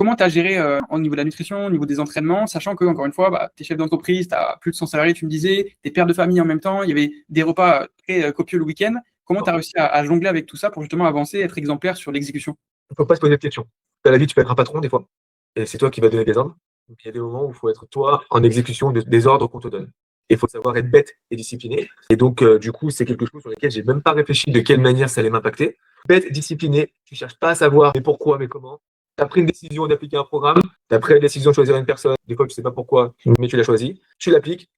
Comment tu as géré, au niveau de la nutrition, au niveau des entraînements, sachant qu'encore une fois, tu es chef d'entreprise, tu as plus de 100 salariés, tu me disais, tu es père de famille en même temps, il y avait des repas, très, copieux le week-end. Comment tu as réussi à jongler avec tout ça pour justement avancer, être exemplaire sur l'exécution? Il faut pas se poser de questions. Dans la vie, tu peux être un patron des fois, et c'est toi qui vas donner des ordres. Donc il y a des moments où il faut être toi en exécution des ordres qu'on te donne. Il faut savoir être bête et discipliné. Et donc, du coup, c'est quelque chose sur lequel j'ai même pas réfléchi de quelle manière ça allait m'impacter. Bête, discipliné, tu cherches pas à savoir mais pourquoi, mais comment. Tu as pris une décision d'appliquer un programme, tu as pris la décision de choisir une personne, des fois tu sais pas pourquoi, mais tu l'as choisi, tu l'appliques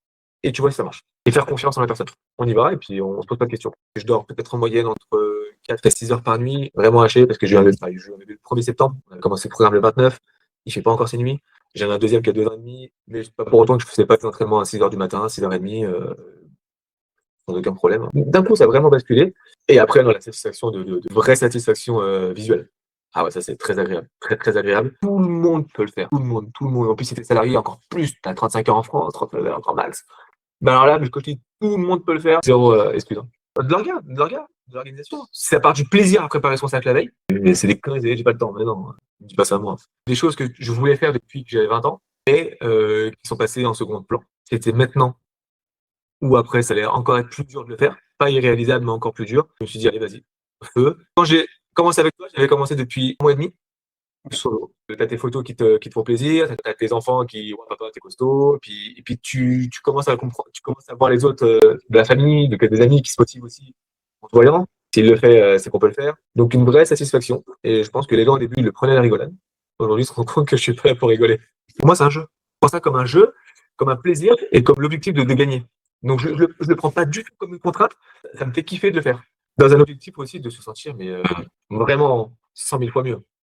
et tu vois si ça marche. Et faire confiance en la personne. On y va et puis on se pose pas de questions. Je dors peut-être en moyenne entre 4 et 6 heures par nuit, vraiment haché parce que j'ai eu un bébé le 1er septembre, on a commencé le programme le 29, il fait pas encore ses nuits. J'en ai un deuxième qui a 2 ans et demi, mais pas pour autant que je faisais pas des entraînements à 6 heures du matin, 6h30, sans aucun problème. D'un coup, ça a vraiment basculé. Et après, dans la satisfaction de vraie satisfaction visuelle. Ah ouais, ça c'est très agréable, très très agréable. Tout le monde peut le faire, tout le monde, tout le monde. En plus, si t'es salarié, encore plus, t'as 35 heures en France, 39 heures encore max. Ben alors là, quand je dis tout le monde peut le faire, zéro excuse. De l'orga, de l'organisation. Ça part du plaisir à préparer son sac la veille. Mais c'est des conneries, j'ai pas le temps. Mais non, je dis pas ça à moi. Des choses que je voulais faire depuis que j'avais 20 ans et qui sont passées en second plan. C'était maintenant ou après, ça allait encore être plus dur de le faire. Pas irréalisable, mais encore plus dur. Je me suis dit, allez, vas-y, feu. Quand j'ai commencé avec toi, j'avais commencé depuis 1 mois et demi, solo. T'as tes photos qui te font plaisir, t'as tes enfants qui, ouais, papa, t'es costaud, et puis tu commences à comprendre, tu commences à voir les autres de la famille, des amis qui se motivent aussi en te voyant. S'il le fait, c'est qu'on peut le faire. Donc une vraie satisfaction. Et je pense que les gens au début, ils le prenaient à la rigolade. Aujourd'hui, ils se rendent compte que je suis prêt pour rigoler. Pour moi, c'est un jeu. Je prends ça comme un jeu, comme un plaisir et comme l'objectif de gagner. Donc je le prends pas du tout comme une contrainte. Ça me fait kiffer de le faire. Dans un objectif aussi de se sentir mais vraiment 100 000 fois mieux.